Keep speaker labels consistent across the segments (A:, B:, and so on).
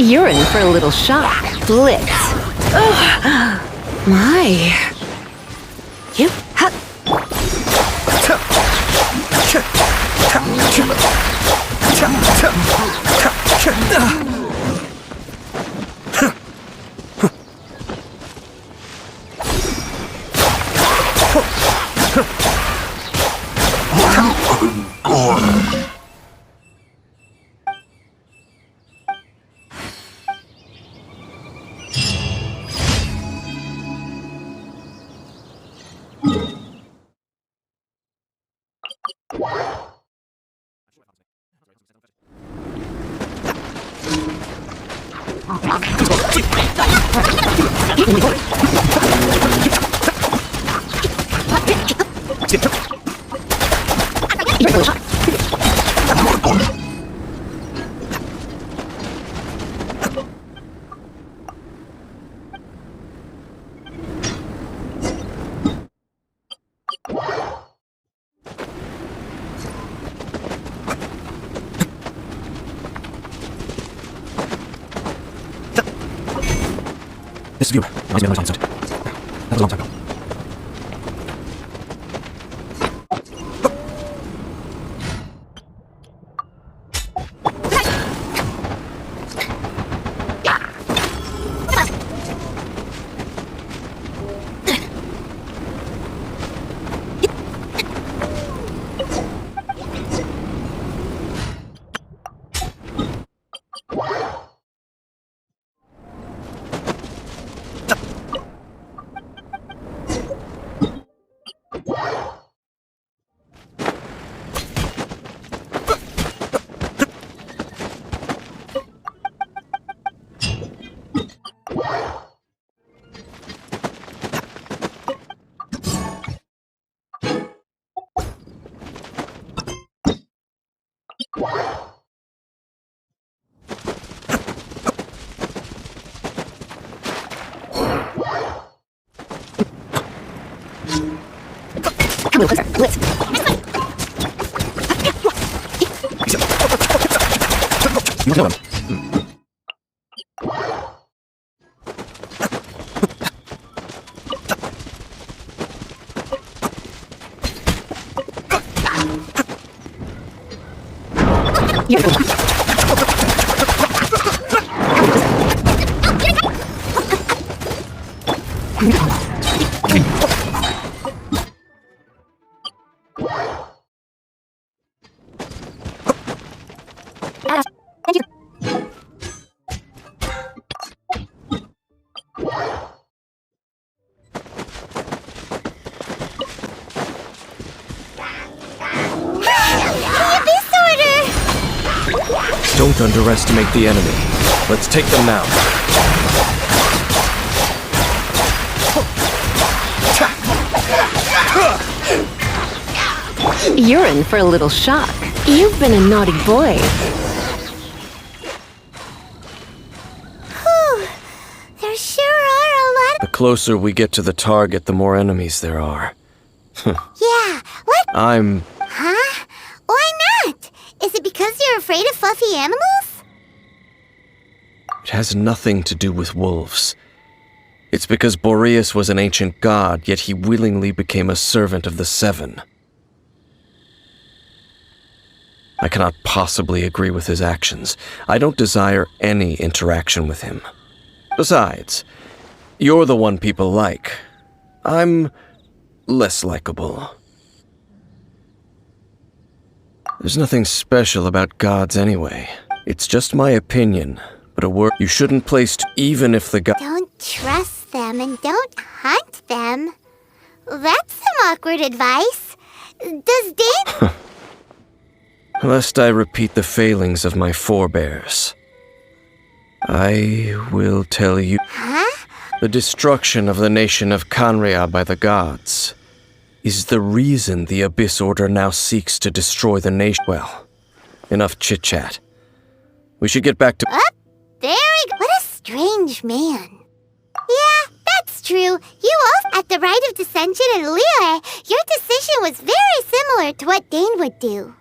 A: You're in for a little shock. Blitz. Ugh. My. You. Ha.
B: This view reminds me of another sunset. That was a long time ago.
A: Blitz.
B: You kill him. Don't underestimate the enemy. Let's take them now.
A: You're in for a little shock. You've been a naughty boy.
C: Whew. There sure are a lot
B: The closer we get to the target, the more enemies there are.
C: Yeah, what?
B: Huh?
C: Why not? Is it because you're afraid of fluffy animals?
B: It has nothing to do with wolves. It's because Boreas was an ancient god, yet he willingly became a servant of the Seven. I cannot possibly agree with his actions. I don't desire any interaction with him. Besides, you're the one people like. I'm less likable. There's nothing special about gods anyway. It's just my opinion, but a word you shouldn't place even if the god—
C: Don't trust them and don't hunt them. That's some awkward advice. Does Dane—
B: Lest I repeat the failings of my forebears, I will tell you— The destruction of the nation of Canria by the gods is the reason the Abyss Order now seeks to destroy the nation. Well, enough chit-chat. We should get back to—
C: There we go. What a strange man. Yeah, that's true. You all, at the Rite of Dissension in Liyue, your decision was very similar to what Dane would do.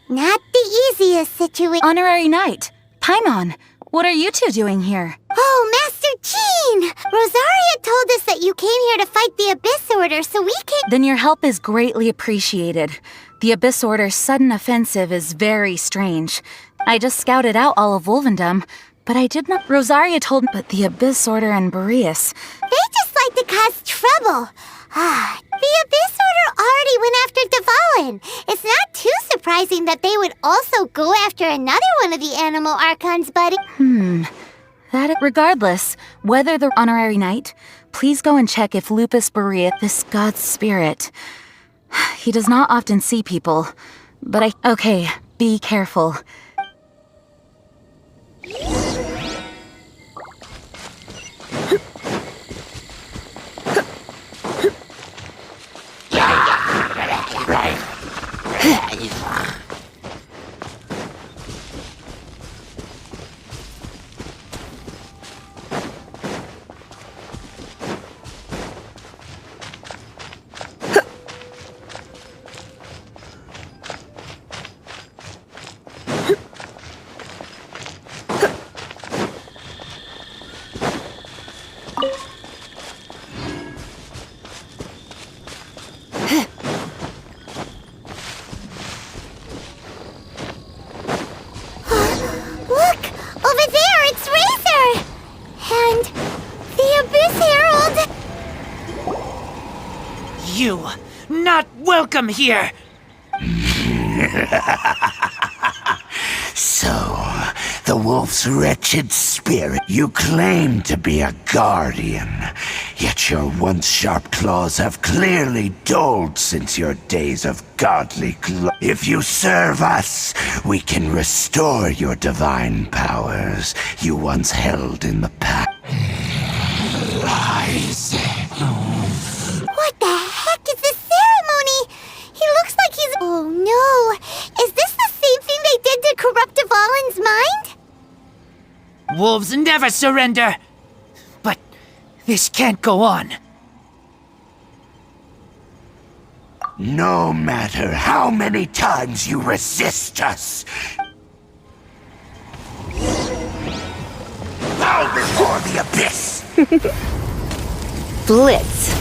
C: Not the easiest situation.
D: Honorary Knight, Paimon, what are you two doing here?
C: Oh, Master Jean! Rosaria told us that you came here to fight the Abyss Order, so we came—
D: Then your help is greatly appreciated. The Abyss Order's sudden offensive is very strange. I just scouted out all of Wolvendom, but I did not— Rosaria told me— But the Abyss Order and Boreas—
C: They just like to cause trouble. The Abyss Order already went after Dvalin. It's not too surprising that they would also go after another one of the Animal Archons, buddy.
D: Regardless, whether the Honorary Knight, please go and check if Lupus Boreas, this god's spirit. He does not often see people, but Okay, be careful.
C: Look! Over there, it's Razor! And the Abyss Herald!
E: You, not welcome here!
F: So, the wolf's wretched spirit. You claim to be a guardian, yet your once sharp claws have clearly dulled since your days of godly glory. If you serve us, we can restore your divine powers you once held in the past. Lies.
C: What the heck is this ceremony? He looks like he's— Oh no! Is this the same thing they did to corrupt Dvalin's mind?
E: Wolves never surrender! But this can't go on.
F: No matter how many times you resist us, bow before the abyss!
A: Blitz.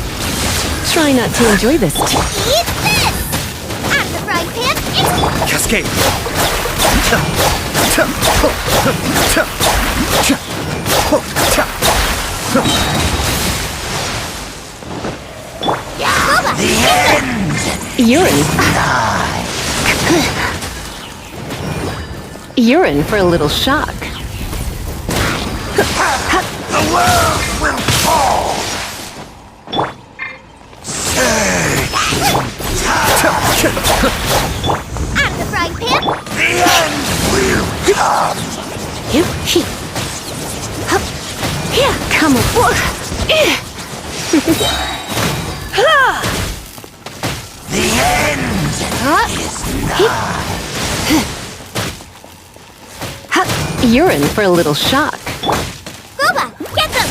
A: Try not to enjoy this.
C: Eat this! At the frying pan, it's—
B: Cascade!
F: The end!
A: You're in for a little shock.
F: The world will fall!
C: At the frying pan,
F: The end will come!
A: Here, come aboard.
F: The end is nigh!
A: You're in for a little shock.
C: Boba, get them!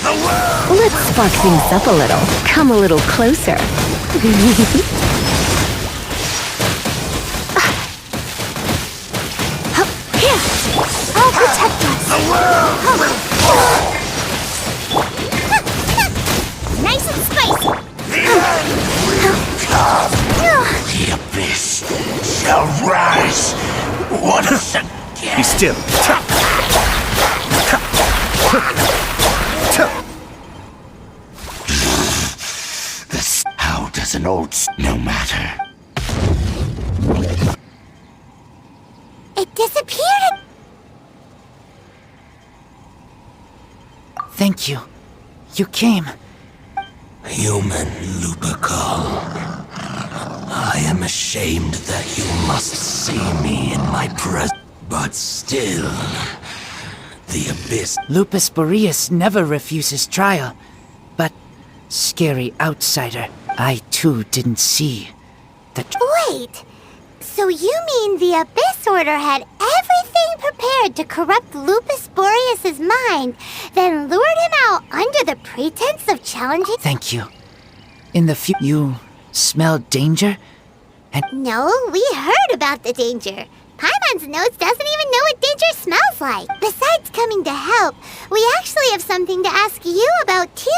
F: The world!
A: Let's spark things up a little. Come a little closer.
C: Here! I'll protect us!
F: The world will fall!
C: Nice and spicy!
F: The end will come! The abyss shall rise once again!
B: Be still.
F: How does an old no matter?
C: It disappeared!
E: Thank you. You came.
F: Human Lupercal, I am ashamed that you must see me in my presence, but still, the abyss.
E: Lupus Boreas never refuses trial. But, scary outsider, I too didn't see that.
C: Wait! So you mean the Abyss Order had everything prepared to corrupt Lupus Boreas' mind, then lured him out under the pretense of challenging—
E: Thank you. In the you smell danger?
C: No, we heard about the danger. Paimon's nose doesn't even know what danger smells like. Besides coming to help, we actually have something to ask you about too.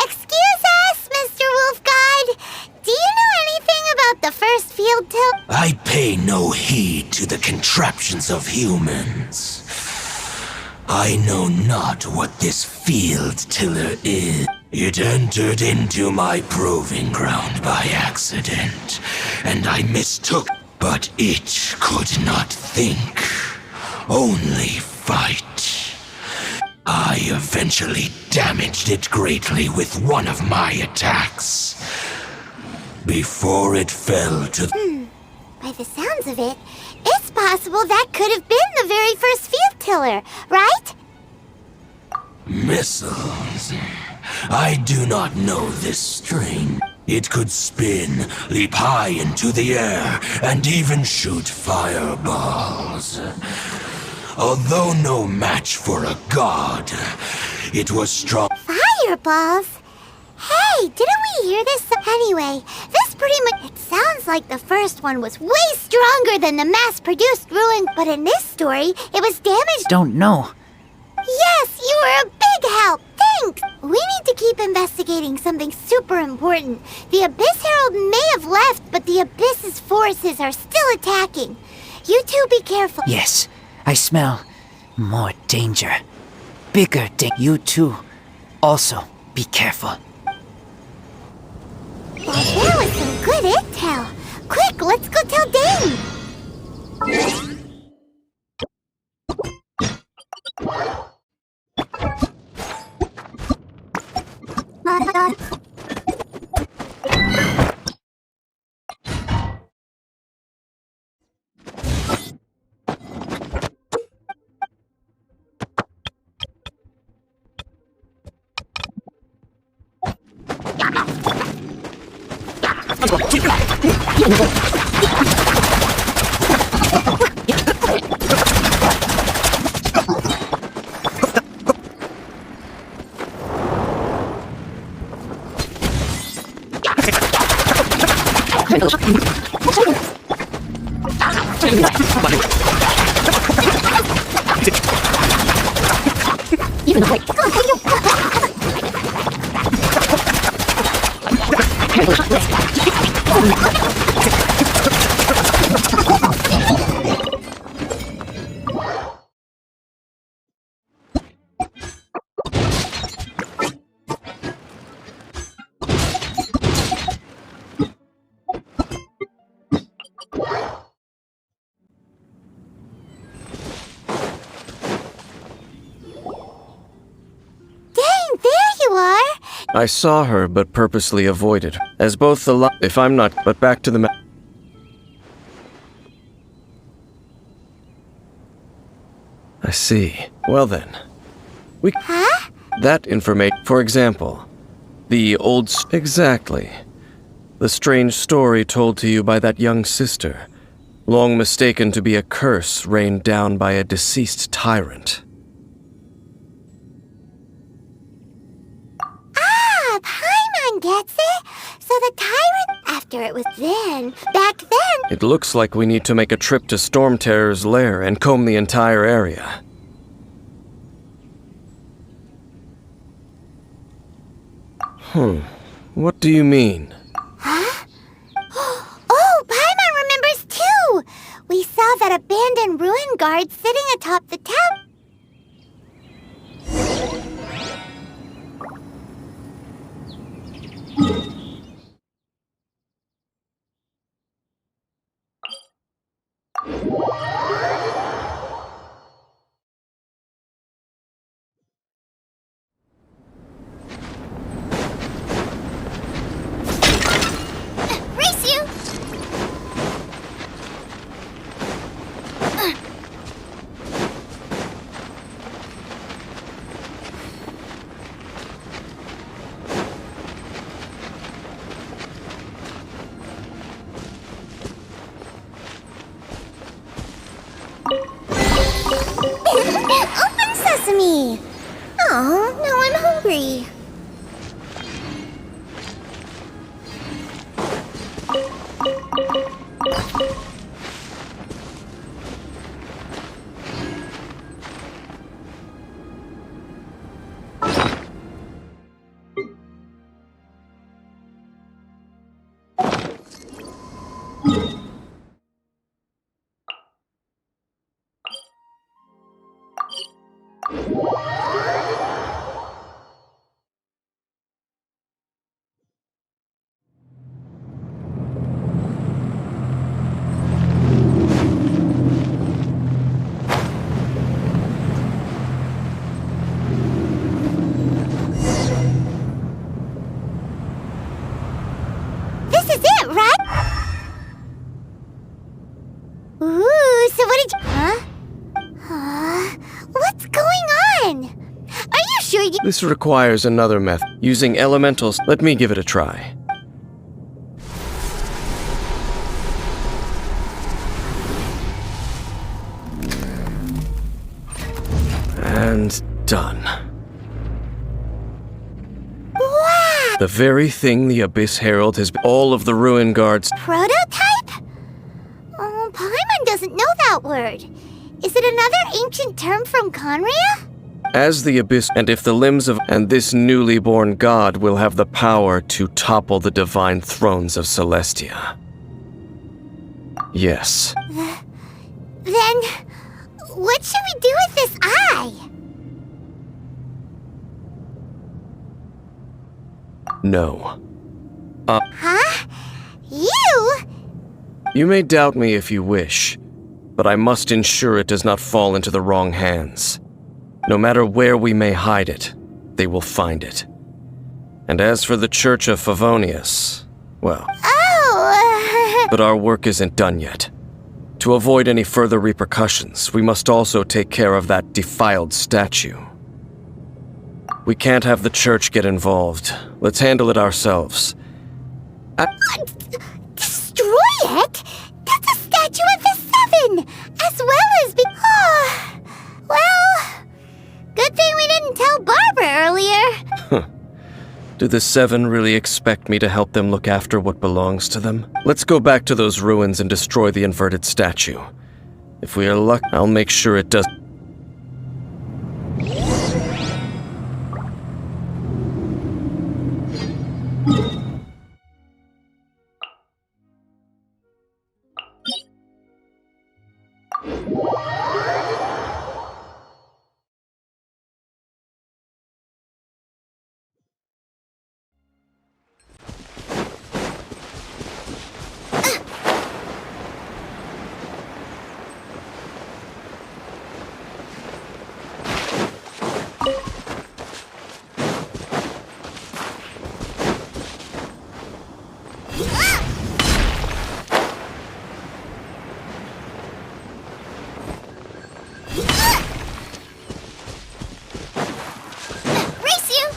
C: Excuse us, Mr. Wolf God. Do you know anything about the first field tiller?
F: I pay no heed to the contraptions of humans. I know not what this field tiller is. It entered into my proving ground by accident, and I mistook. But it could not think, only fight. I eventually damaged it greatly with one of my attacks. Before it fell to...
C: By the sounds of it, it's possible that could have been the very first field tiller, right?
F: Missiles. I do not know this string. It could spin, leap high into the air, and even shoot fireballs. Although no match for a god, it was strong.
C: Fireballs? Hey, didn't we hear this? Anyway, this pretty much... It sounds like the first one was way stronger than the mass-produced ruin, but in this story, it was damaged...
E: Don't know.
C: Yes, you were a big help! Thanks! We need to keep investigating something super important. The Abyss Herald may have left, but the Abyss's forces are still attacking. You two be careful.
E: Yes, I smell more danger. Bigger danger. You too. Also, be careful.
C: Well, that was some good intel. Quick, let's go tell Dane.
B: I saw her, but purposely avoided. As both the if I'm not, but back to the I see. Well then.
C: Huh?
B: That information, for example, the old... Exactly. The strange story told to you by that young sister, long mistaken to be a curse rained down by a deceased tyrant.
C: Paimon gets it. So the tyrant, after it was then, back then...
B: It looks like we need to make a trip to Storm Terror's lair and comb the entire area. What do you mean?
C: Huh? Oh, Paimon remembers too! We saw that abandoned ruin guard sitting atop the tower. Race you! Open sesame! Oh, now I'm hungry. This is it, right? Ooh, so what did you... Huh? What's going on? Are you sure you...
B: This requires another method. Using elementals. Let me give it a try. And done.
C: Wow!
B: The very thing the Abyss Herald has... All of the Ruin Guards...
C: Prototype? Oh, Paimon doesn't know that word. Is it another ancient term from Conria?
B: As the Abyss... And if the limbs of... And this newly born god will have the power to topple the divine thrones of Celestia. Yes.
C: Then, what should we do with this eye?
B: No.
C: Huh? You?
B: You may doubt me if you wish, but I must ensure it does not fall into the wrong hands. No matter where we may hide it, they will find it. And as for the Church of Favonius, well...
C: Oh!
B: But our work isn't done yet. To avoid any further repercussions, we must also take care of that defiled statue. We can't have the church get involved. Let's handle it ourselves.
C: Destroy it? That's a statue of the Seven, as well as Oh, well, good thing we didn't tell Barbara earlier.
B: Do the Seven really expect me to help them look after what belongs to them? Let's go back to those ruins and destroy the inverted statue. If we are lucky, I'll make sure it does.
C: Race you!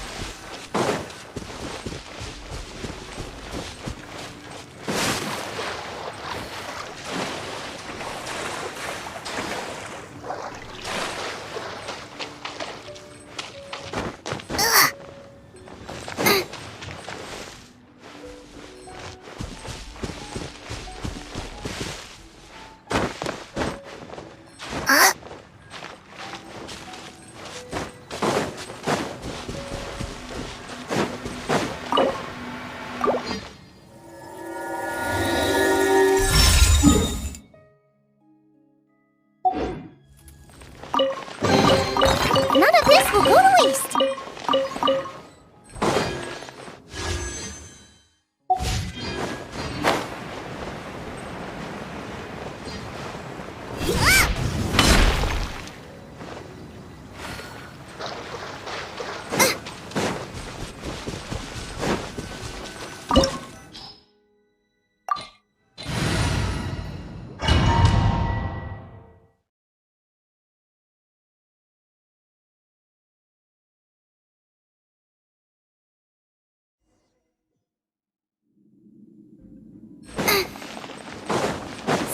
C: None of this will go to waste.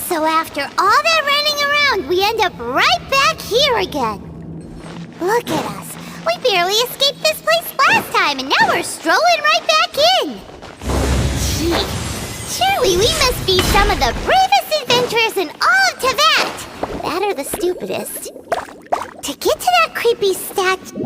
C: So after all that running around, we end up right back here again. Look at us. We barely escaped this place last time, and now we're strolling right back in. Gee, surely we must be some of the bravest adventurers in all of Teyvat. That or the stupidest. To get to that creepy statue...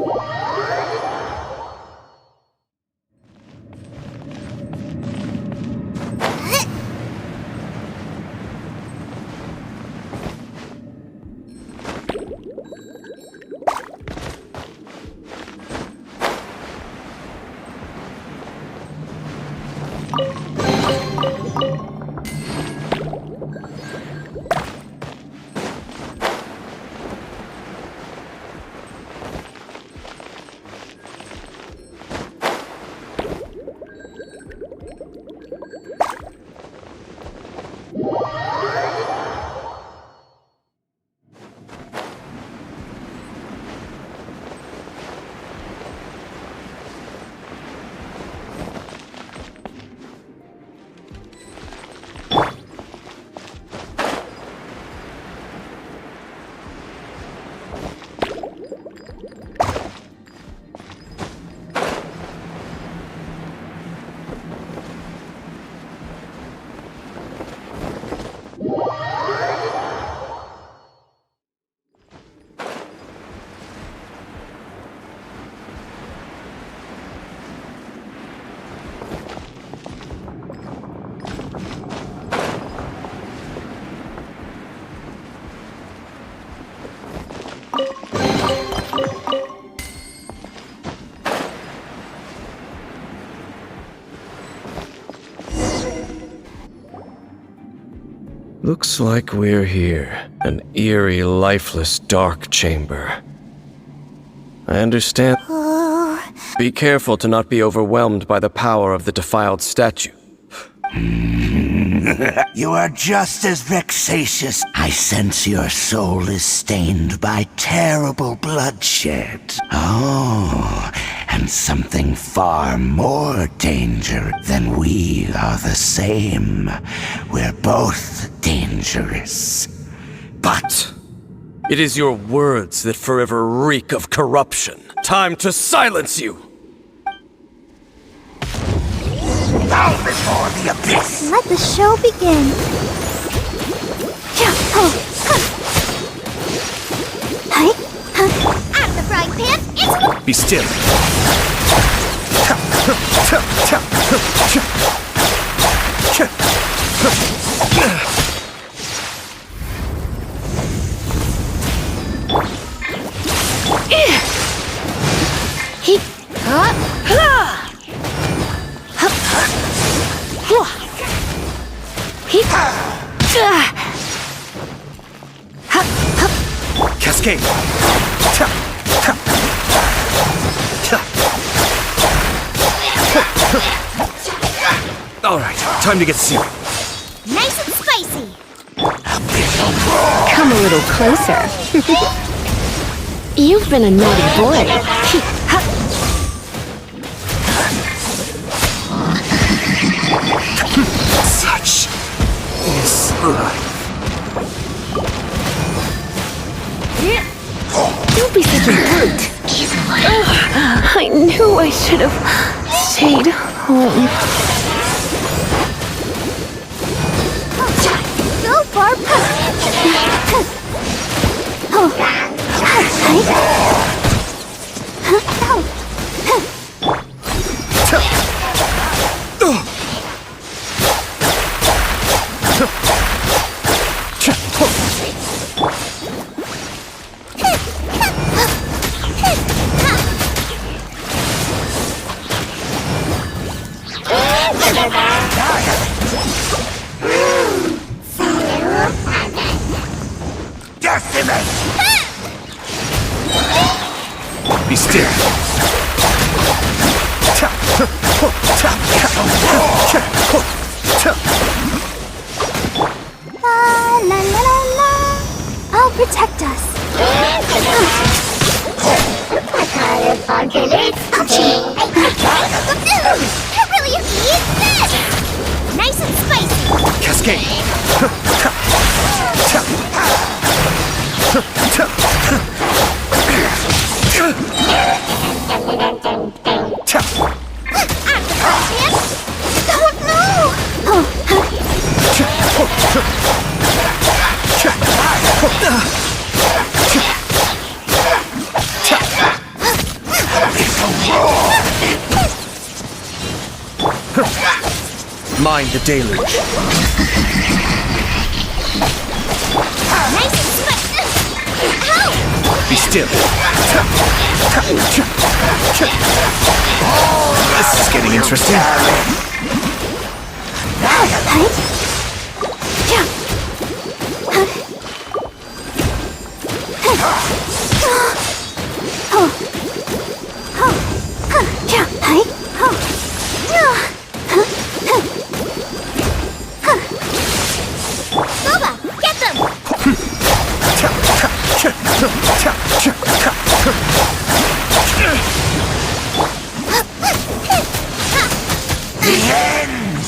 B: Looks like we're here. An eerie, lifeless, dark chamber. I understand. Be careful to not be overwhelmed by the power of the defiled statue.
F: You are just as vexatious. I sense your soul is stained by terrible bloodshed. Oh, and something far more dangerous than we are the same. We're both dangerous.
B: But it is your words that forever reek of corruption. Time to silence you!
F: Bow before the abyss!
C: Let the show begin. Out of the frying pan, it's...
B: Be still. Cascade. All right, time to get serious.
C: Nice and spicy.
A: Come a little closer. You've been a naughty boy.
B: Such is life.
A: Don't be such a brute. I knew I should have stayed home.
C: So far,
B: Be still.
C: La la la la. I'll protect us. Really eat this. Nice and spicy.
B: Cascade. Mind the deluge.
C: Nice and spicy. Ow!
B: Be still. This is getting interesting.
C: Boba, get them!
F: The end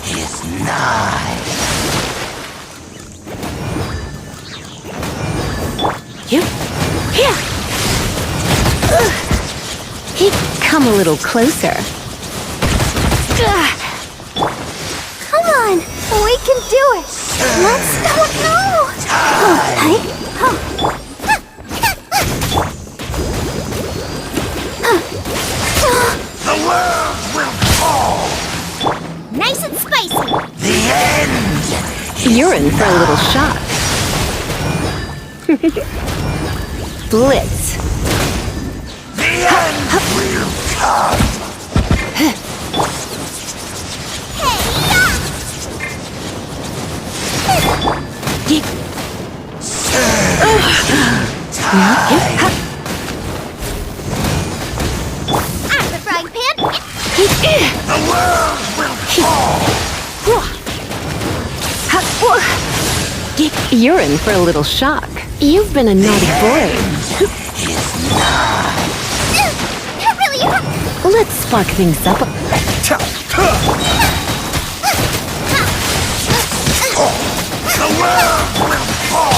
F: is nigh.
A: You? Here! Come a little closer.
C: Come on, we can do it. Let's go.
F: The world will fall.
C: Nice and spicy.
F: The end.
A: You're in for a little shock. Blitz.
F: The end will come.
C: Hey, Out of the frying pan!
F: The world will fall!
A: You're in for a little shock. You've been a naughty boy.
C: That really hurt!
A: Let's spark things up.
F: The world will fall!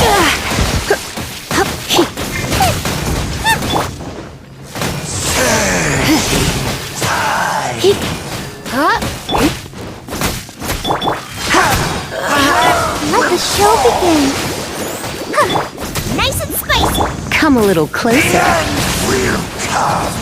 C: Let the show begin! Nice and spicy!
A: Come a little closer.
F: Will come!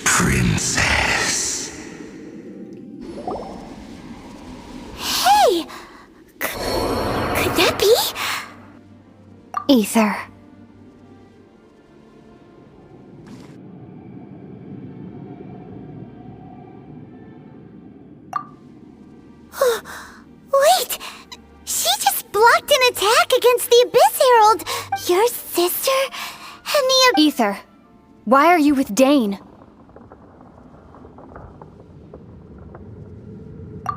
F: Princess.
C: Hey! Could that be?
D: Ether.
C: Wait! She just blocked an attack against the Abyss Herald! Your sister? And the
D: Ether. Why are you with Dane?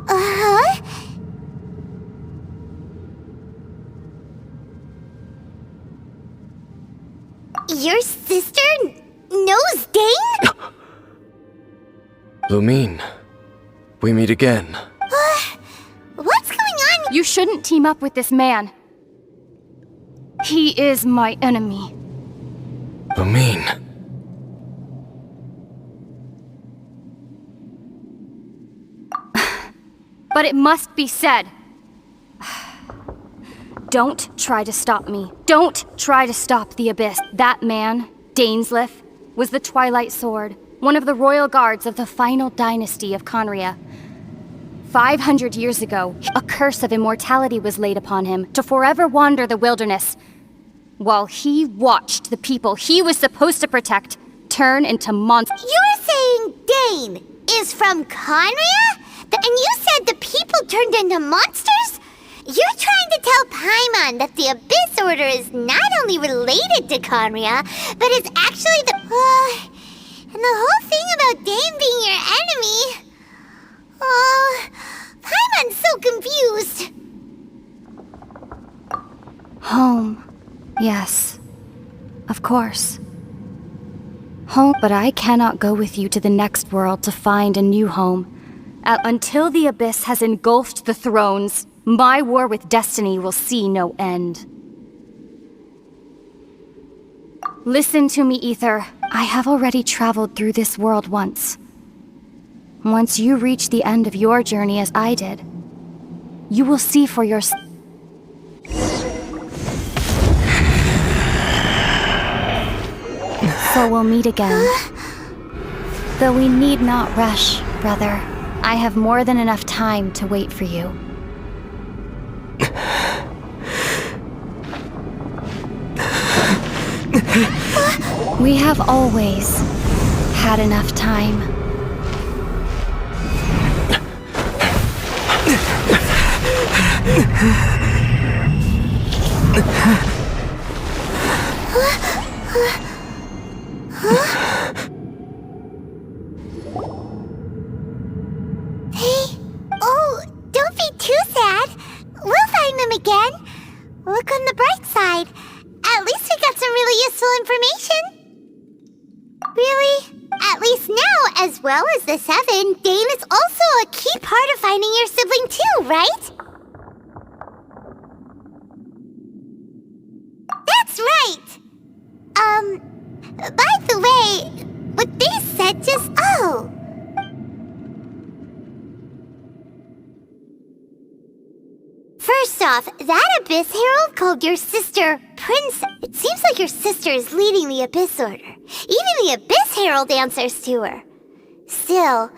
C: Uh-huh? Your sister knows Dane?
B: Lumine, we meet again.
C: What's going on?
D: You shouldn't team up with this man. He is my enemy.
B: Lumine.
D: But it must be said. Don't try to stop me. Don't try to stop the Abyss. That man, Dainsleif, was the Twilight Sword, one of the royal guards of the final dynasty of Conria. 500 years ago, a curse of immortality was laid upon him to forever wander the wilderness, while he watched the people he was supposed to protect turn into monsters.
C: You're saying Dane is from Conria? And you said the people turned into monsters? You're trying to tell Paimon that the Abyss Order is not only related to Conria, but is actually the... and the whole thing about Dane being your enemy... Paimon's so confused.
D: Home. Yes. Of course. Home, but I cannot go with you to the next world to find a new home. Until the Abyss has engulfed the thrones, my war with destiny will see no end. Listen to me, Ether. I have already traveled through this world once. Once you reach the end of your journey as I did, you will see for yourself. So we'll meet again. Though we need not rush, brother. I have more than enough time to wait for you. We have always had enough time.
C: Oh, don't be too sad. We'll find them again. Look on the bright side. At least we got some really useful information. Really? At least now, as well as the Seven, Dane is also a key part of finding your sibling too, right? That's right! By the way, what they said just... Oh, First off, that Abyss Herald called your sister Prince. It seems like your sister is leading the Abyss Order. Even the Abyss Herald answers to her. Still,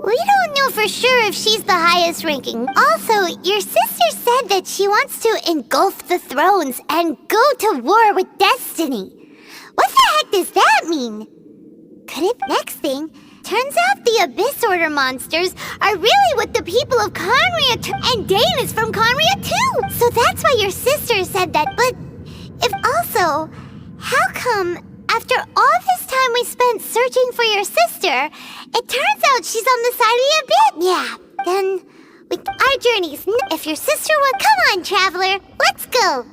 C: we don't know for sure if she's the highest ranking. Also, your sister said that she wants to engulf the thrones and go to war with Destiny. What the heck does that mean? Could it next thing? Turns out the Abyss Order monsters are really what the people of Conria and Dane is from Conria too. So that's why your sister said that. But if also, how come after all this time we spent searching for your sister, it turns out she's on the side of the Abyss? Yeah, then with our journeys, if your sister would come on, traveler, let's go.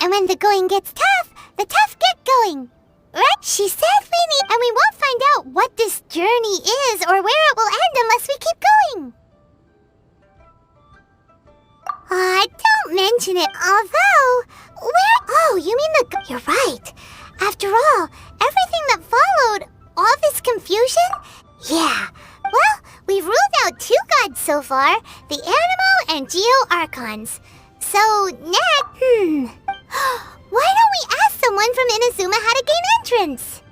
C: And when the going gets tough, the tough get going. Right? She said we need, and we won't find out what this journey is or where it will end unless we keep going. Don't mention it, although, oh, you mean you're right. After all, everything that followed, all this confusion? Yeah, well, we've ruled out 2 gods so far, the Animo and Geo Archons. So, next, why don't we ask someone from Inazuma how to gain entrance?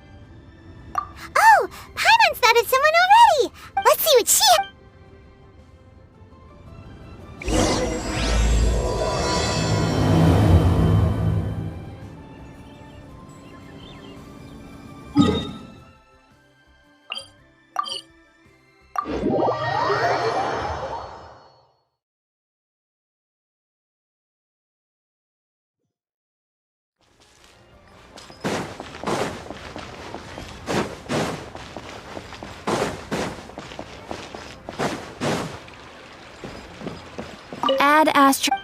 C: Oh, Paimon's thought of someone already. Let's see what she...
D: Add Astro.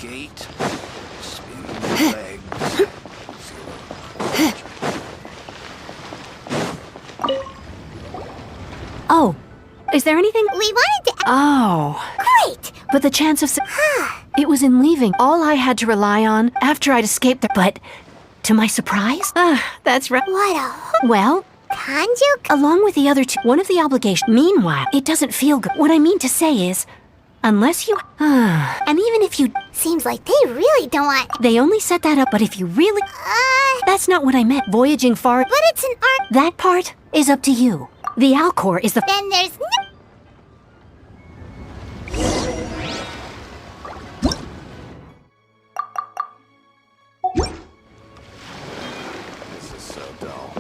F: gate. Spin the legs.
A: Oh, is there anything?
C: We wanted to.
A: Oh,
C: Great!
A: but the chance of. It was in leaving. All I had to rely on after I'd escaped the. But, to my surprise, that's right.
C: What a
A: Well,
C: Kanjuk?
A: along with the other two, one of the obligations. Meanwhile, it doesn't feel good. What I mean to say is, unless you. And even if you.
C: Seems like they really don't want.
A: They only set that up, but if you really. That's not what I meant. Voyaging far.
C: But it's an art.
A: That part is up to you. The Alcor is the.
C: Then there's no.
F: This is so dull.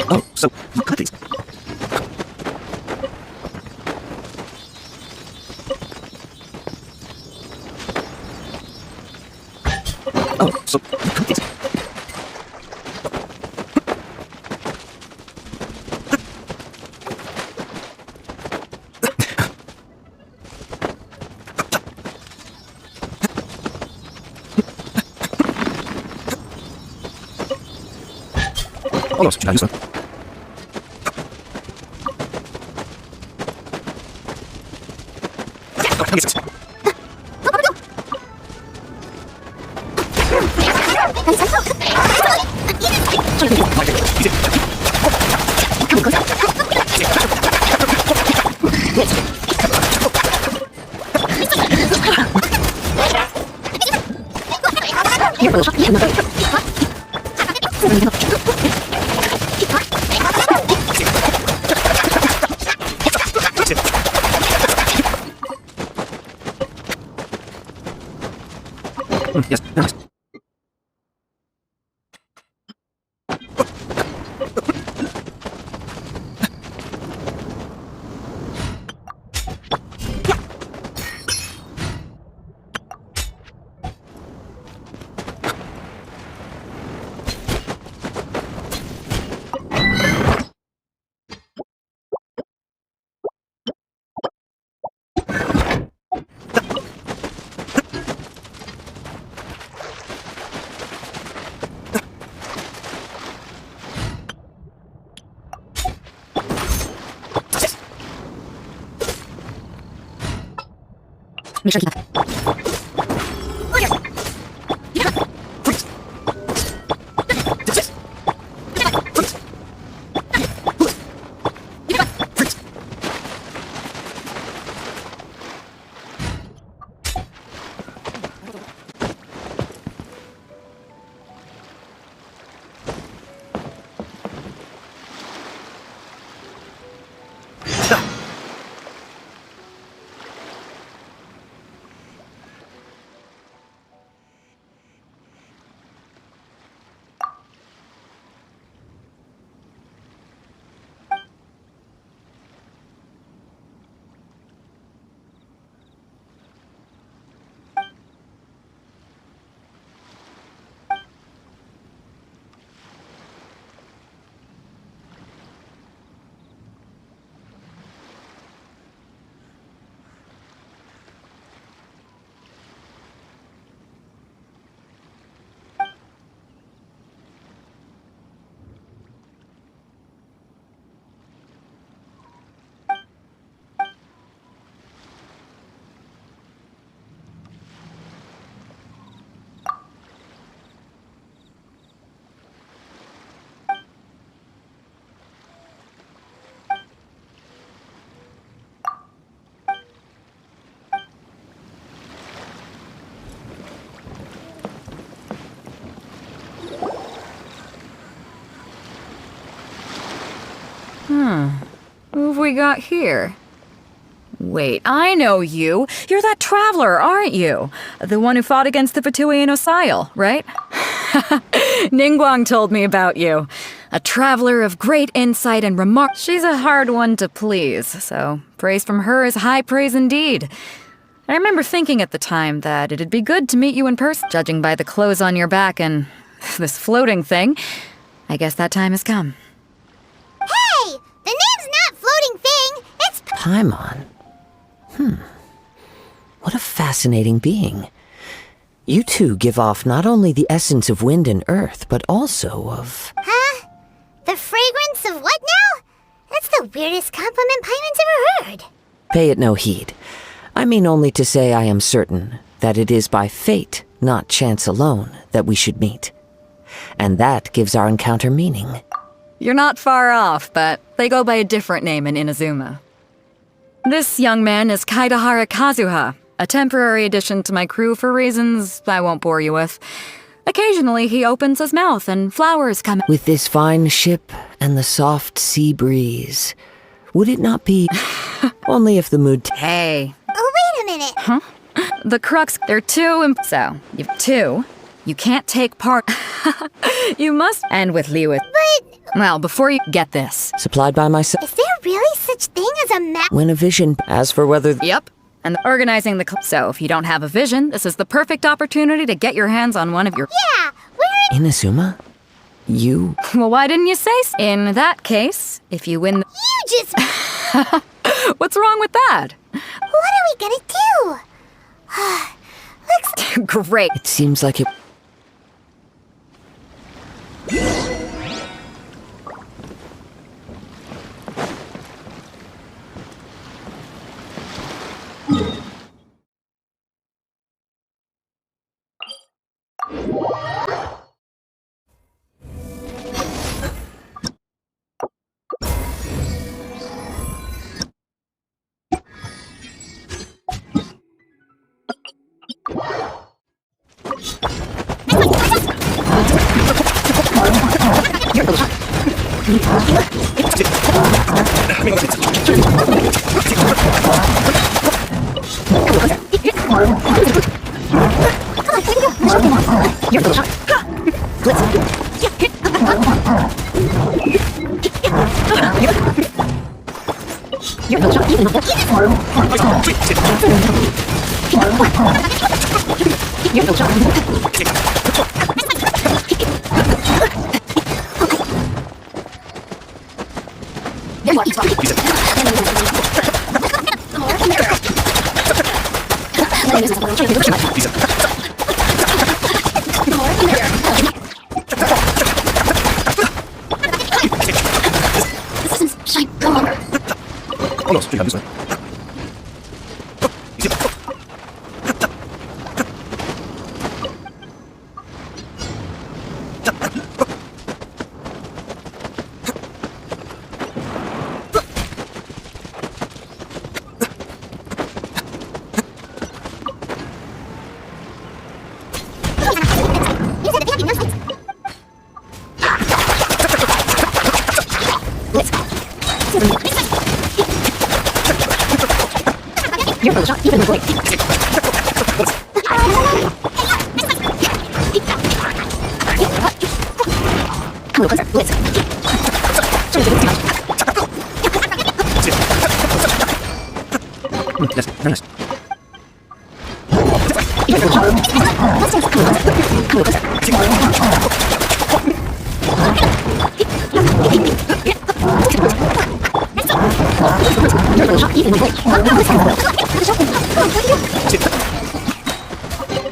B: Oh, so you cut these. Oh, so you cut these. Oh, no, should I use one? Oh, I guess it's- Yes, nice.
A: Make sure you keep that.
G: Who have we got here? Wait, I know you. You're that traveler, aren't you? The one who fought against the Fatuian Osile, right? Ningguang told me about you. A traveler of great insight and remark. She's a hard one to please, so praise from her is high praise indeed. I remember thinking at the time that it'd be good to meet you in person. Judging by the clothes on your back and this floating thing, I guess that time has come.
C: Hey! The name's not Floating Thing, it's
E: Paimon. What a fascinating being. You two give off not only the essence of wind and earth, but also of...
C: Huh? The fragrance of what now? That's the weirdest compliment Paimon's ever heard.
E: Pay it no heed. I mean only to say I am certain that it is by fate, not chance alone, that we should meet. And that gives our encounter meaning.
G: You're not far off, but they go by a different name in Inazuma. This young man is Kaidahara Kazuha, a temporary addition to my crew for reasons I won't bore you with. Occasionally he opens his mouth and flowers come.
E: With this fine ship and the soft sea breeze, would it not be... only if the mood...
G: Hey.
C: Oh, wait a minute.
G: The crux, they're so, you've two. You can't take part. You must end with Lewis.
C: But
G: Well, before you get this.
E: Supplied by myself.
C: is there really such thing as a map?
E: When a vision... As for whether...
G: Yep. And organizing the so if you don't have a vision, this is the perfect opportunity to get your hands on one of your.
C: Yeah, we're in...
E: Inazuma? You...
G: Well, why didn't you say so? In that case, if you win
C: You just...
G: what's wrong with that?
C: What are we gonna do? Looks...
G: Great.
E: It seems like it...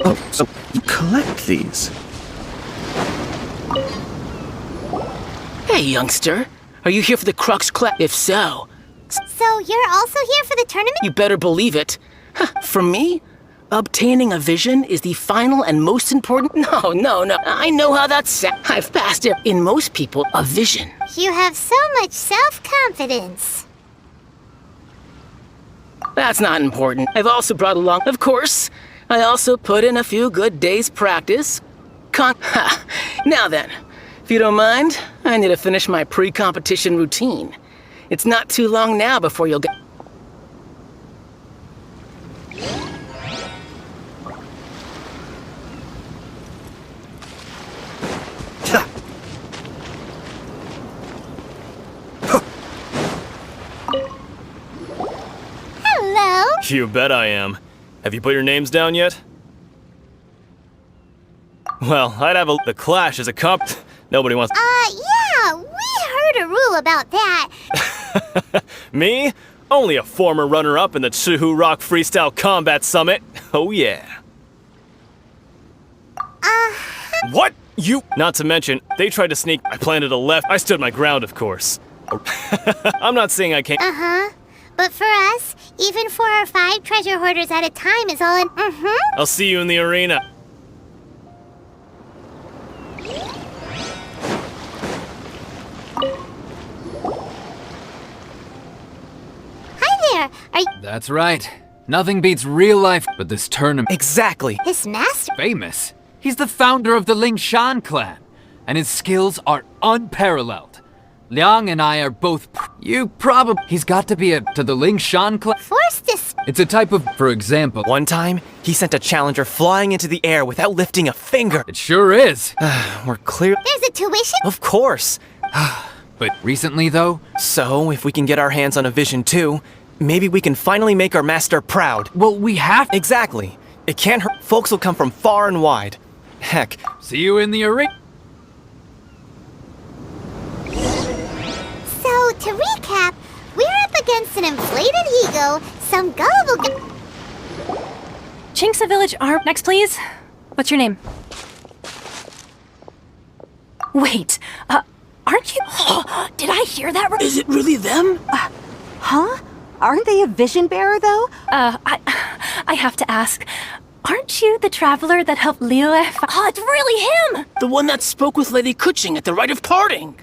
H: Oh, so you collect these?
I: Hey, youngster. Are you here for the Crux class? If so,
C: So you're also here for the tournament?
I: you better believe it. For me, obtaining a vision is the final and most important. No. I know how that sounds. I've passed it. In most people, a vision.
C: You have so much self-confidence.
I: That's not important. I've also brought along, of course, I also put in a few good days' practice. Now then, if you don't mind, I need to finish my pre-competition routine. It's not too long now before you'll get...
C: Hello?
J: You bet I am. Have you put your names down yet? Well, I'd have the Clash as a comp. Nobody wants.
C: Yeah, we heard a rule about that.
J: Me? Only a former runner-up in the Tsuhu Rock Freestyle Combat Summit. Oh yeah. What? You? Not to mention, they tried to sneak. I planted a left. I stood my ground, of course. I'm not saying I can't.
C: But for us, even 4 or 5 treasure hoarders at a time is all in.
J: I'll see you in the arena.
C: Hi there. Are you
K: That's right. Nothing beats real life but this tournament.
B: Exactly.
C: his master?
K: Famous. He's the founder of the Lingshan clan, and his skills are unparalleled. Liang and I are both. He's got to be to the Lingshan clan.
C: Forced to.
K: It's a type of. For example.
B: One time, he sent a challenger flying into the air without lifting a finger.
K: It sure is.
B: We're clear.
C: There's a tuition?
B: Of course.
K: But recently, though.
B: So, if we can get our hands on a vision too, maybe we can finally make our master proud.
K: Well, we have.
B: Exactly. It can't hurt. Folks will come from far and wide. Heck.
K: See you in the arena.
C: So, to recap, we're up against an inflated ego, some gullible.
A: Chinxa Village Arm. Next, please. What's your name? Wait, aren't you? Did I hear that right?
I: Is it really them?
L: Huh? Aren't they a vision bearer, though?
A: I have to ask. Aren't you the traveler that helped Leo? Oh, it's really him!
I: The one that spoke with Lady Kuching at the rite of parting.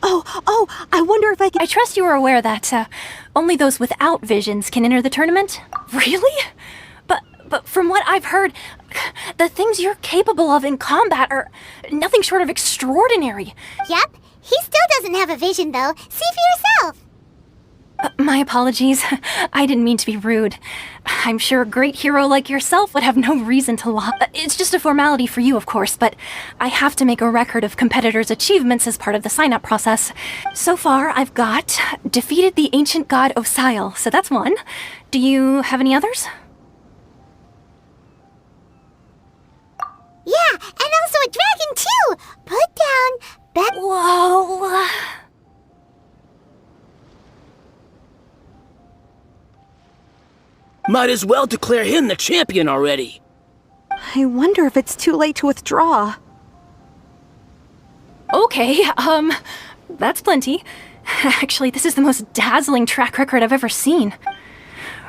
L: Oh, I wonder if I can.
A: I trust you are aware that only those without visions can enter the tournament. Really? But from what I've heard, the things you're capable of in combat are nothing short of extraordinary.
C: Yep, he still doesn't have a vision, though. See for yourself.
A: My apologies. I didn't mean to be rude. I'm sure a great hero like yourself would have no reason to lie. It's just a formality for you, of course, but I have to make a record of competitors' achievements as part of the sign-up process. So far, I've got defeated the ancient god Osile, so that's one. Do you have any others?
C: Yeah, and also a dragon, too. Put down.
A: Whoa.
I: Might as well declare him the champion already.
L: I wonder if it's too late to withdraw.
A: Okay, that's plenty. Actually, this is the most dazzling track record I've ever seen.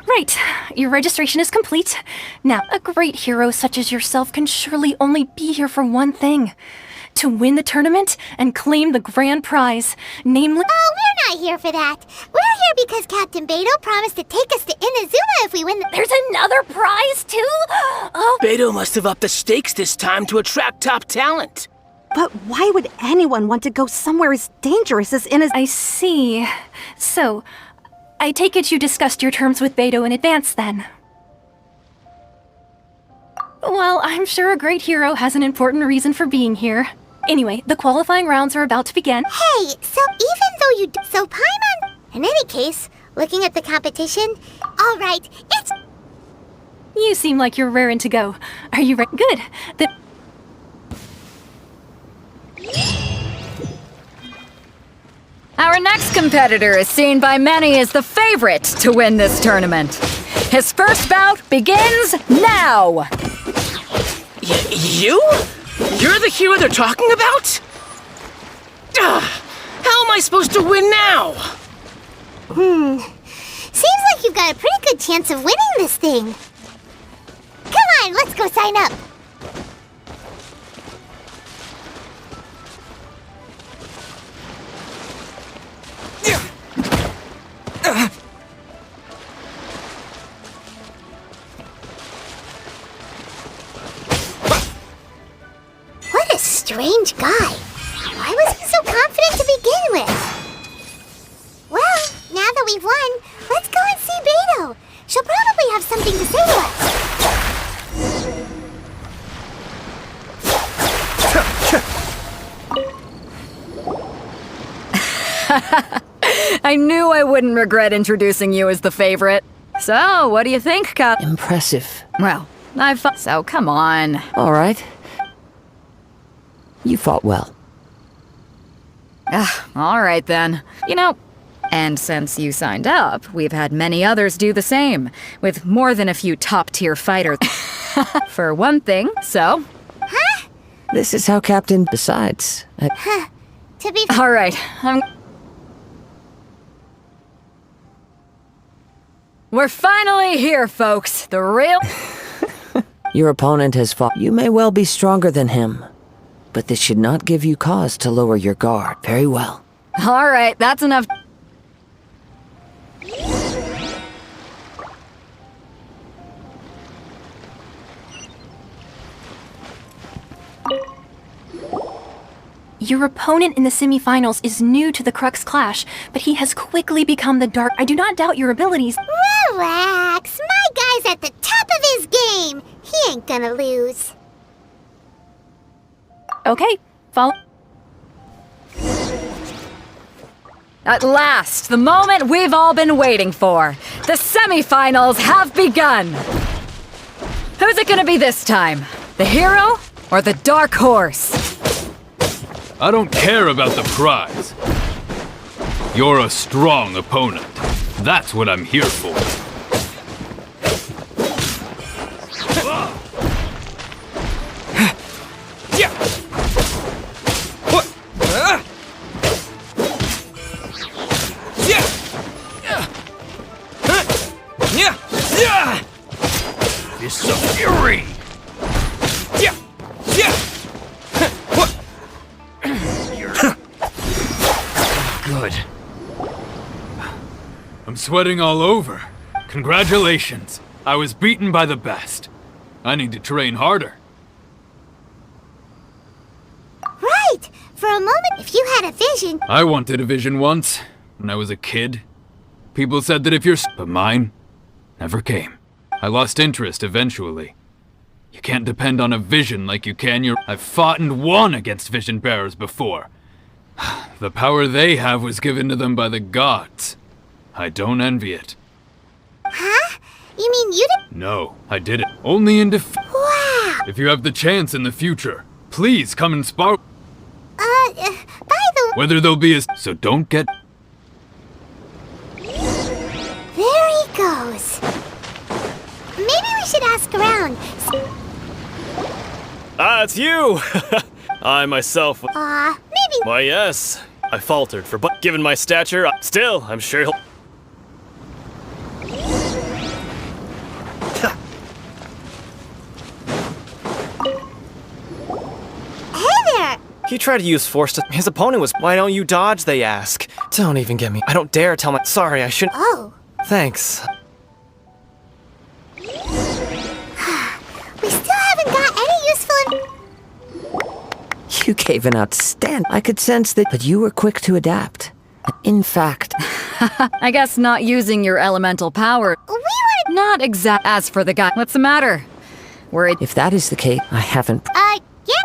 A: Right, your registration is complete. Now, a great hero such as yourself can surely only be here for one thing. To win the tournament and claim the grand prize, namely—
C: Oh, we're not here for that. We're here because Captain Beto promised to take us to Inazuma if we win the—
A: There's another prize, too? Oh,
I: Beto must have upped the stakes this time to attract top talent.
L: But why would anyone want to go somewhere as dangerous as
A: I see. So, I take it you discussed your terms with Beto in advance, then? Well, I'm sure a great hero has an important reason for being here. Anyway, the qualifying rounds are about to begin.
C: Hey, so even though you so Paimon... In any case, looking at the competition... Alright, it's...
A: You seem like you're raring to go. Are you ready? Good.
G: Our next competitor is seen by many as the favorite to win this tournament. His first bout begins now!
I: You? You're the hero they're talking about? How am I supposed to win now?
C: Seems like you've got a pretty good chance of winning this thing. Come on, let's go sign up. What a strange guy. Why was he so confident to begin with? we've won, let's go and see Beto. She'll probably have something to say to us.
G: I knew I wouldn't regret introducing you as the favorite. So, what do you think, Cup?
E: Impressive.
G: Well, so come on.
E: All right. You fought well.
G: All right then. You know, and since you signed up, we've had many others do the same, with more than a few top-tier fighters. For one thing, so...
E: This is how Captain... Besides...
C: To be
G: All right, We're finally here, folks. The real...
E: Your opponent has fought. You may well be stronger than him, but this should not give you cause to lower your guard. Very well.
G: All right, that's enough.
A: Your opponent in the semifinals is new to the Crux Clash, but he has quickly become the Dark. I do not doubt your abilities.
C: Relax. My guy's at the top of his game. He ain't gonna lose.
A: Okay, follow.
G: At last, the moment we've all been waiting for. The semifinals have begun. Who's it gonna be this time? The hero or the dark horse?
M: I don't care about the prize. You're a strong opponent. That's what I'm here for. It's a fury! Good. I'm sweating all over. Congratulations. I was beaten by the best. I need to train harder.
C: Right! For a moment, if you had a vision...
M: I wanted a vision once, when I was a kid. People said that if you're... But mine never came. I lost interest eventually. You can't depend on a vision like you can your... I've fought and won against vision bearers before. The power they have was given to them by the gods. I don't envy it.
C: Huh? You mean you didn't...
M: No, I didn't. Only in
C: Wow!
M: If you have the chance in the future, please come and spar...
C: By the way...
M: Whether there'll be a... So don't get...
C: There he goes. Maybe we should ask around.
J: Ah, it's you! I myself...
C: Maybe...
J: Why, yes. I faltered for... But given my stature, still, I'm sure he'll...
C: Hey there!
N: He tried to use force to... His opponent was... Why don't you dodge, they ask. Don't even get me... I don't dare tell my... Sorry, I shouldn't...
C: Oh.
N: Thanks.
C: We still haven't got any useful...
E: You gave an outstanding... I could sense that... But you were quick to adapt. In fact...
G: I guess not using your elemental power.
C: We were...
G: Not exact... As for the guy... What's the matter? Worried...
E: If that is the case, I haven't...
C: yeah?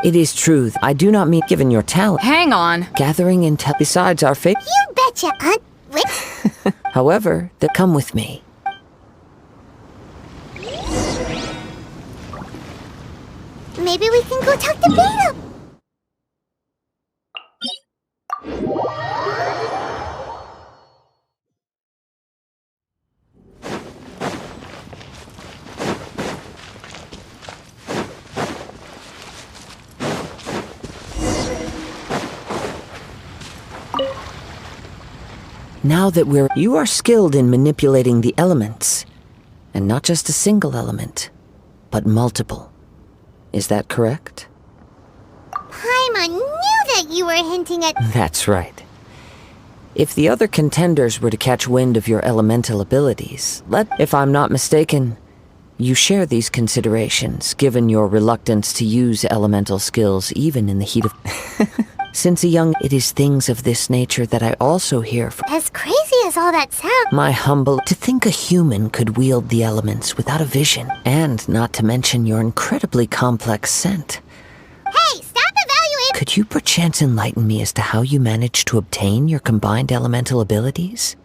E: It is true. I do not mean given your talent.
G: Hang on.
E: Gathering intel... Besides our fate...
C: You betcha, Wait.
E: However, come with me.
C: Maybe we can go talk to Beto.
E: Now that you are skilled in manipulating the elements, and not just a single element, but multiple. Is that correct?
C: Paimon knew that you were hinting at...
E: That's right. If the other contenders were to catch wind of your elemental abilities, if I'm not mistaken, you share these considerations, given your reluctance to use elemental skills even in the heat of... Since a young... It is things of this nature that I also hear from...
C: As crazy as all that sounds.
E: My humble... To think a human could wield the elements without a vision, and not to mention your incredibly complex scent.
C: Hey, stop evaluating!
E: Could you perchance enlighten me as to how you managed to obtain your combined elemental abilities?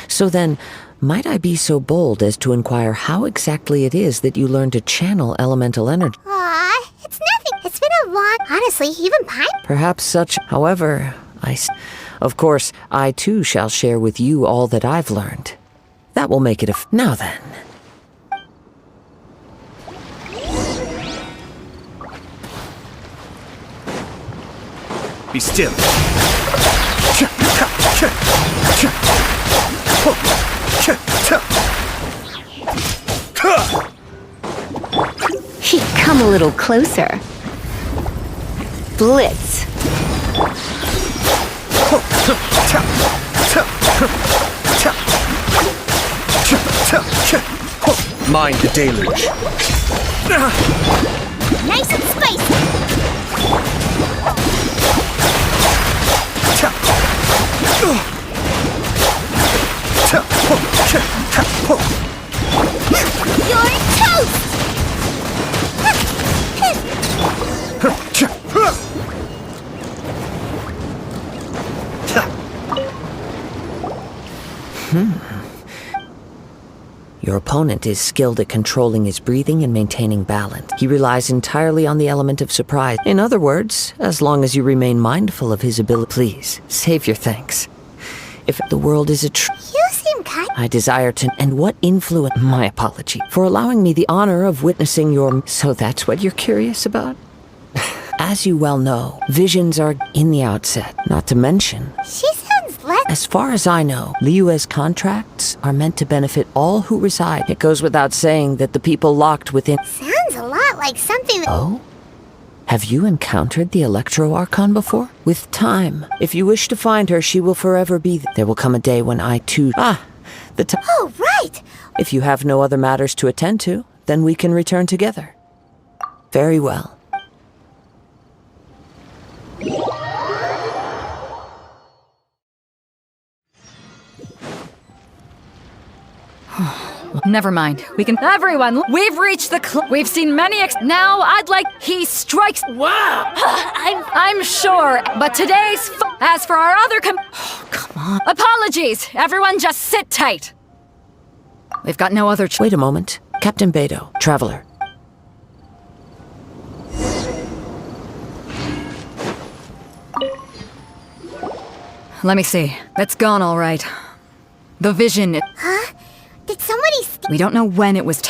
E: So then, might I be so bold as to inquire how exactly it is that you learned to channel elemental energy?
C: Aw, it's nothing. It's been a long... Honestly, even Pine...
E: Perhaps such... However, Of course, I too shall share with you all that I've learned. That will make it Now then.
H: Be still.
L: Come a little closer. Blitz.
H: Mind the deluge.
C: Nice and spicy! You're toast!
E: Your opponent is skilled at controlling his breathing and maintaining balance. He relies entirely on the element of surprise. In other words, as long as you remain mindful of his ability, please, save your thanks. If the world is a
C: You seem kind...
E: I desire to... And what influence... My apology for allowing me the honor of witnessing your... So that's what you're curious about? As you well know, visions are in the outset, not to mention...
C: She sounds less...
E: As far as I know, Liyue's contracts are meant to benefit all who reside. It goes without saying that the people locked within...
C: Sounds a lot like something that...
E: Oh? Have you encountered the Electro Archon before? With time, if you wish to find her, she will forever be there. There will come a day when I too... the time...
C: Oh, right!
E: If you have no other matters to attend to, then we can return together. Very well.
G: Never mind. We can. Everyone, we've reached the. We've seen many. Now I'd like. He strikes.
I: Wow!
G: I'm sure. But today's. As for our other. Oh, come on. Apologies. Everyone, just sit tight. We've got no other.
E: Wait a moment, Captain Beidou, Traveler.
G: Let me see. It's gone all right. The vision.
C: Huh? Did somebody
G: We don't know when it was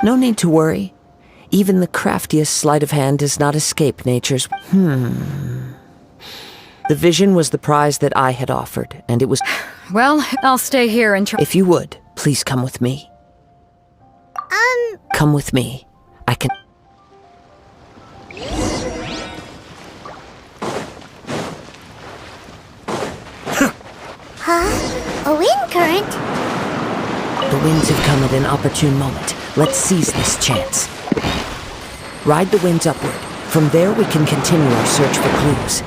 E: No need to worry. Even the craftiest sleight of hand does not escape nature's... The vision was the prize that I had offered, and it was...
G: Well, I'll stay here and try...
E: If you would, please come with me. Come with me. I can...
C: Huh? A wind current?
E: The winds have come at an opportune moment. Let's seize this chance. Ride the winds upward. From there we can continue our search for clues.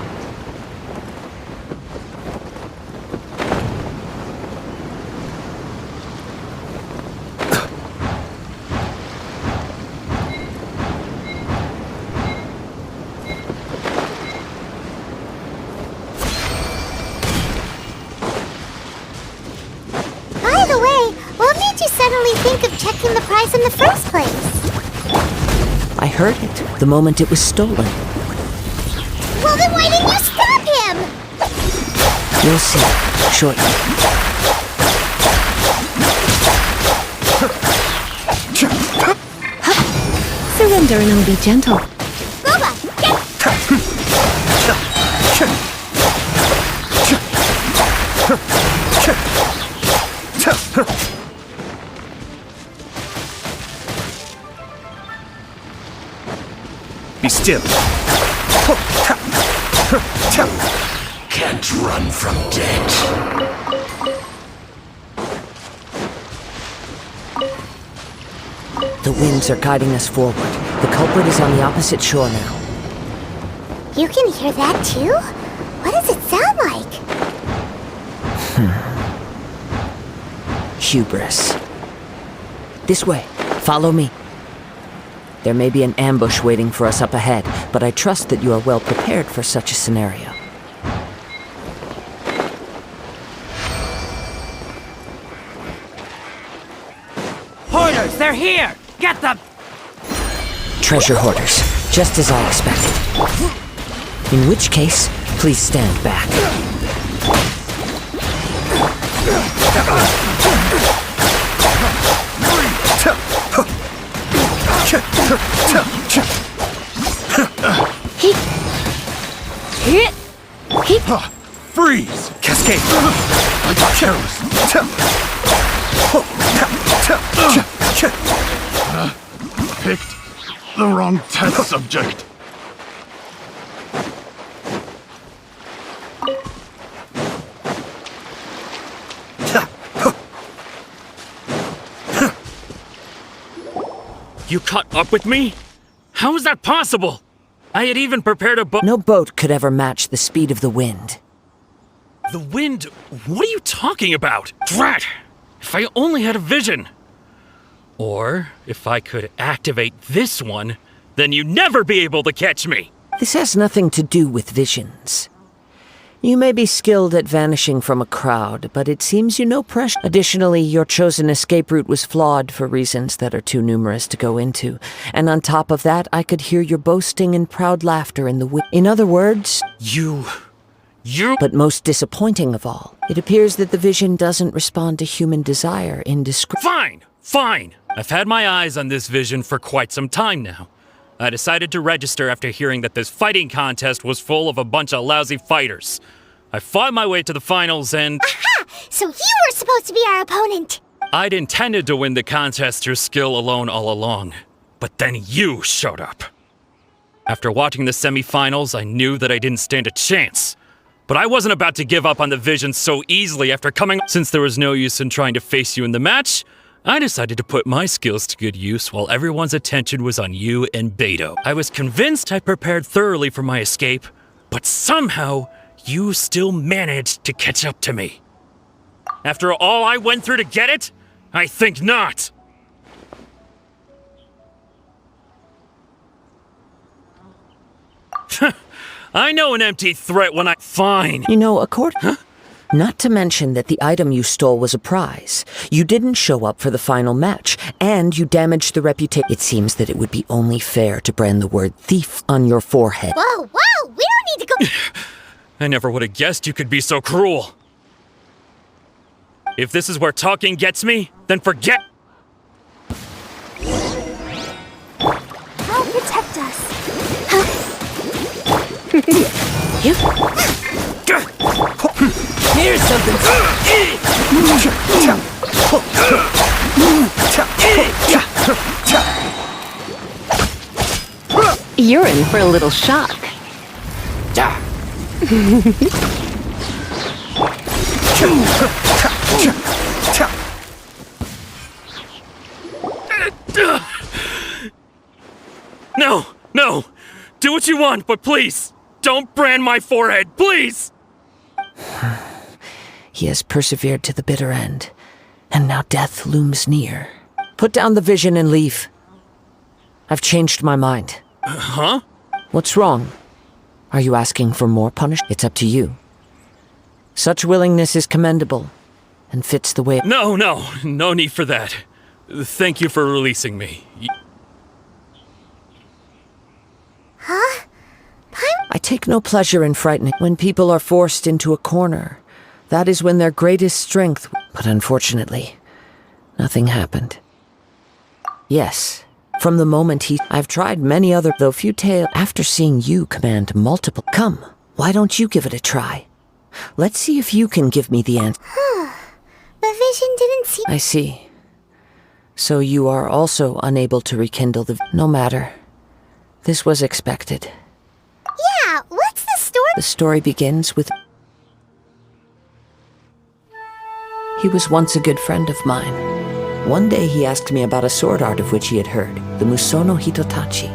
C: By the way, what made you suddenly think of checking the prize in the first place?
E: I heard it the moment it was stolen.
C: Well, then why didn't you stop him?
E: You'll see shortly.
L: Surrender and I'll be gentle.
C: Boba, get...
H: Be still.
F: Can't run from death.
E: The winds are guiding us forward. The culprit is on the opposite shore now.
C: You can hear that too? What does it sound like?
E: Hubris. This way. Follow me. There may be an ambush waiting for us up ahead, but I trust that you are well prepared for such a scenario.
O: Hoarders, they're here! Get them!
E: Treasure hoarders, just as I expected. In which case, please stand back.
H: Freeze! Cascade!
P: Picked the wrong test subject.
Q: You caught up with me? How is that possible? I had even prepared a boat.
E: No boat could ever match the speed of the wind.
Q: The wind? What are you talking about? Drat! If I only had a vision. Or, if I could activate this one, then you'd never be able to catch me.
E: This has nothing to do with visions. You may be skilled at vanishing from a crowd, but it seems you know pressure. Additionally, your chosen escape route was flawed for reasons that are too numerous to go into. And on top of that, I could hear your boasting and proud laughter in the wind. In other words...
Q: You...
E: But most disappointing of all, it appears that the vision doesn't respond to human desire
Q: Fine! Fine! I've had my eyes on this vision for quite some time now. I decided to register after hearing that this fighting contest was full of a bunch of lousy fighters. I fought my way to the finals and...
C: Aha! So you were supposed to be our opponent!
Q: I'd intended to win the contest through skill alone all along. But then you showed up. After watching the semifinals, I knew that I didn't stand a chance. But I wasn't about to give up on the vision so easily after coming... Since there was no use in trying to face you in the match, I decided to put my skills to good use while everyone's attention was on you and Beto. I was convinced I prepared thoroughly for my escape, but somehow you still managed to catch up to me. After all I went through to get it? I think not. I know an empty threat when I... Fine.
E: You know, Not to mention that the item you stole was a prize. You didn't show up for the final match, and you damaged the reputation. It seems that it would be only fair to brand the word thief on your forehead.
C: Whoa, whoa! We don't need to go...
Q: I never would have guessed you could be so cruel. If this is where talking gets me, then forget...
C: Help protect us.
I: You... Here's something.
L: You're in for a little shock.
Q: No, no! Do what you want, but please, don't brand my forehead, please!
E: He has persevered to the bitter end, and now death looms near. Put down the vision and leave. I've changed my mind.
Q: Huh?
E: What's wrong? Are you asking for more punishment? It's up to you. Such willingness is commendable, and fits the way...
Q: No need for that. Thank you for releasing me.
C: Huh?
E: I take no pleasure in frightening. When people are forced into a corner, that is when their greatest strength... But unfortunately, nothing happened. Yes, from the moment I've tried many other, though few tales. After seeing you command multiple... Come, why don't you give it a try? Let's see if you can give me the answer.
C: The vision didn't see...
E: I see. So you are also unable to rekindle the... No matter. This was expected.
C: Yeah, what's the story?
E: The story begins with... He was once a good friend of mine. One day he asked me about a sword art of which he had heard, the Musono Hitotachi.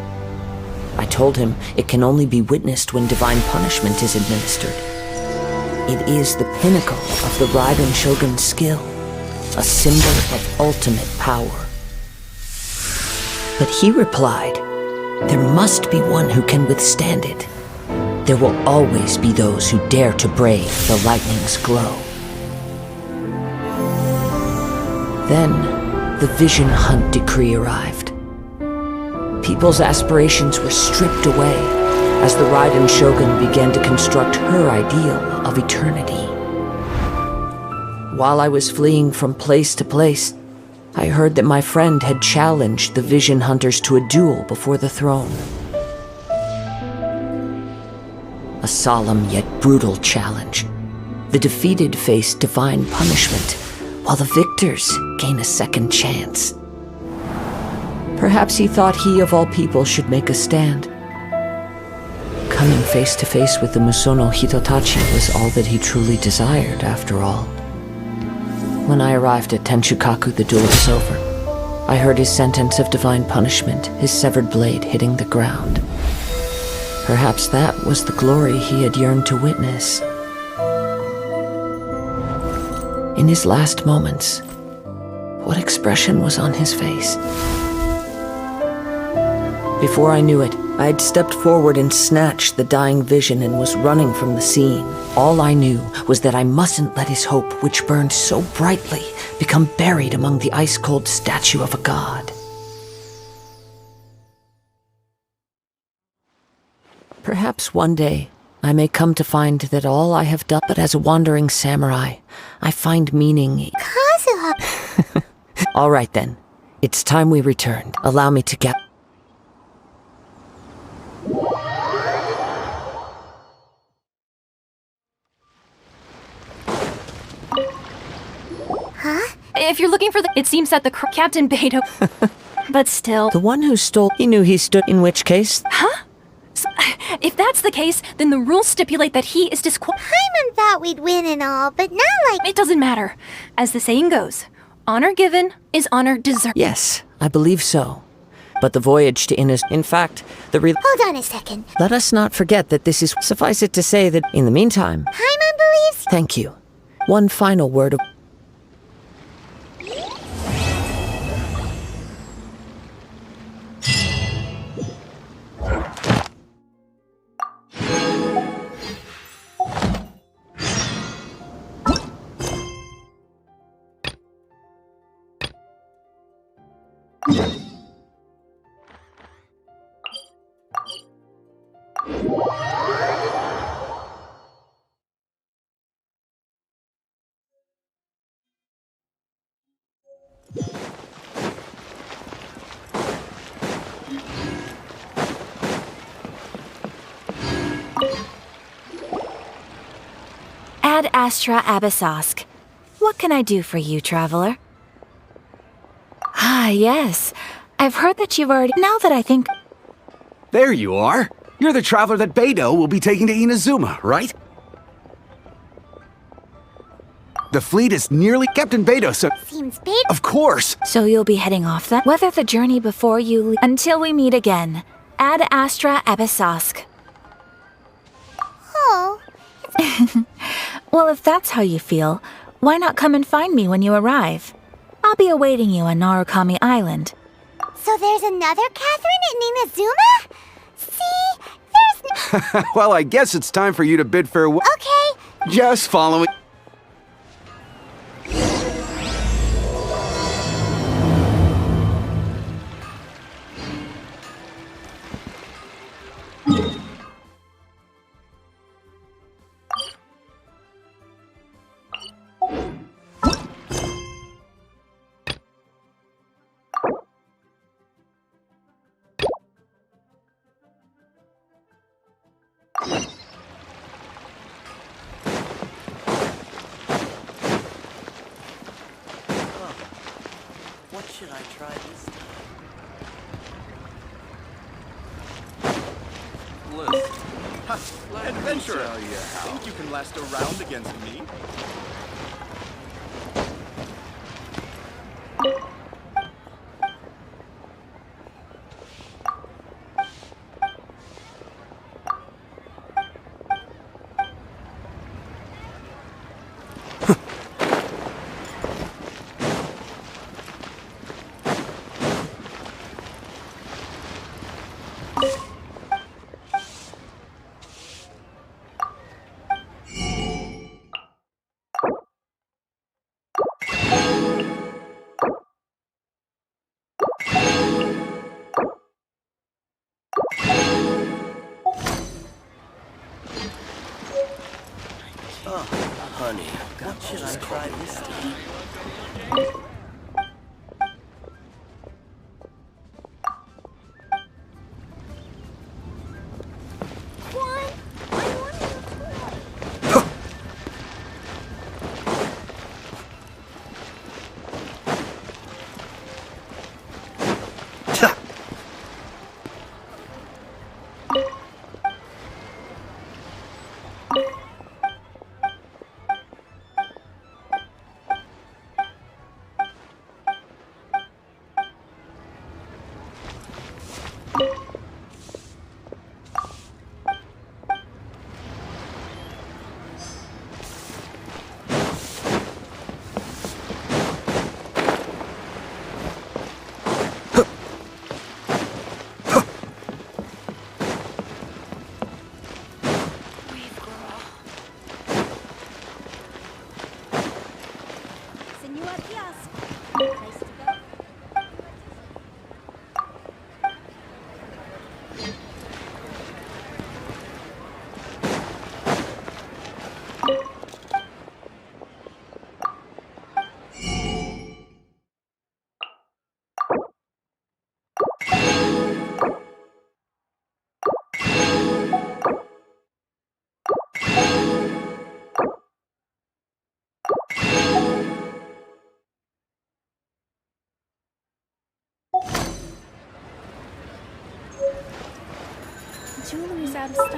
E: I told him it can only be witnessed when divine punishment is administered. It is the pinnacle of the Raiden Shogun's skill, a symbol of ultimate power. But he replied, there must be one who can withstand it. There will always be those who dare to brave the lightning's glow. Then, the Vision Hunt decree arrived. People's aspirations were stripped away as the Raiden Shogun began to construct her ideal of eternity. While I was fleeing from place to place, I heard that my friend had challenged the Vision Hunters to a duel before the throne. A solemn yet brutal challenge. The defeated face divine punishment, while the victors gain a second chance. Perhaps he thought he of all people should make a stand. Coming face to face with the Musono Hitotachi was all that he truly desired, after all. When I arrived at Tenshukaku, the duel was over. I heard his sentence of divine punishment, his severed blade hitting the ground. Perhaps that was the glory he had yearned to witness. In his last moments, what expression was on his face? Before I knew it, I had stepped forward and snatched the dying vision and was running from the scene. All I knew was that I mustn't let his hope, which burned so brightly, become buried among the ice-cold statue of a god. Perhaps one day, I may come to find that all I have done, but as a wandering samurai, I find meaning.
C: Kazuha!
E: All right then, it's time we returned. Allow me to get.
C: Huh?
A: If you're looking for the... It seems that the Captain Beto... But still...
E: The one who stole... He knew he stood... In which case...
A: Huh? So, if that's the case, then the rules stipulate that he is disqualified.
C: Paimon thought we'd win and all, but not like...
A: It doesn't matter. As the saying goes, honor given is honor deserved.
E: Yes, I believe so. But the voyage to Innis... In fact, the
C: Hold on a second.
E: Let us not forget that this is... Suffice it to say that, in the meantime...
C: Paimon believes...
E: Thank you. One final word of...
D: Ad Astra Abyssosk. What can I do for you, traveler? Ah, yes. I've heard that you've already... Now that I think...
R: There you are. You're the traveler that Beidou will be taking to Inazuma, right? The fleet is nearly... Captain Beidou, so...
C: Seems big.
R: Of course!
D: So you'll be heading off then? Weather the journey before you... Until we meet again. Ad Astra Abyssosk.
C: Oh.
D: Well, if that's how you feel, why not come and find me when you arrive? I'll be awaiting you on Narukami Island.
C: So there's another Catherine in Inazuma? See? There's no...
R: Well, I guess it's time for you to bid farewell.
C: Okay.
R: Just following...
S: What should I try this time? List. Ha! Adventurer! Think you can last a round against me?
I: Honey, what should I try this time?
A: Jewelry's out of stock.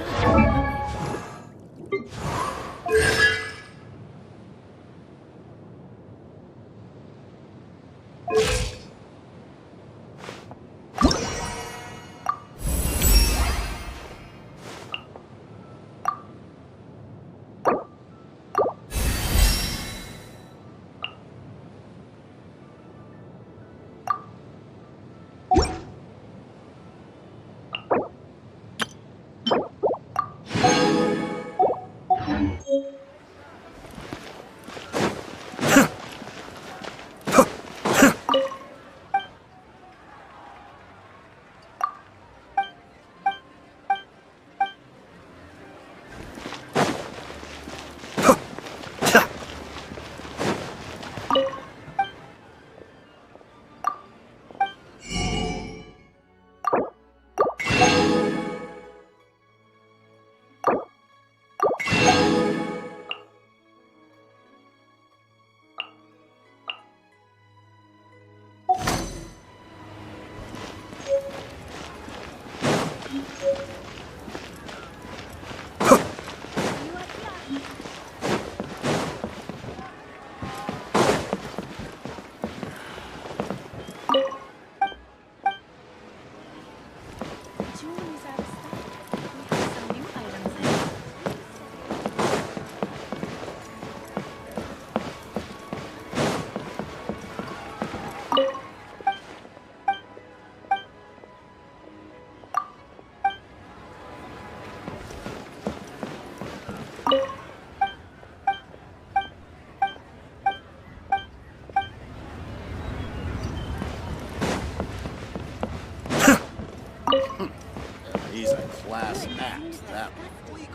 S: He's a class act, that one.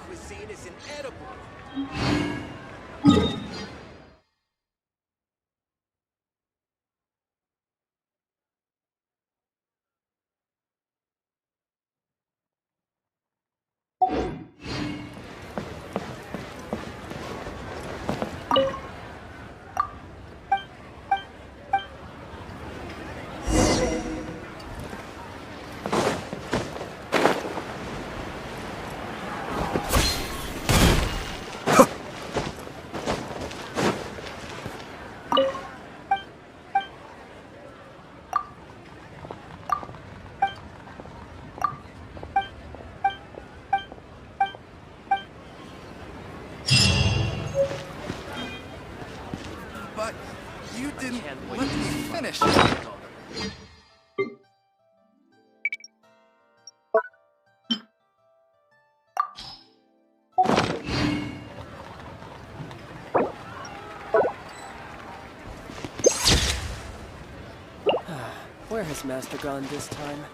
O: Cuisine is inedible.
S: But you didn't let me finish.
I: Where has Master gone this time?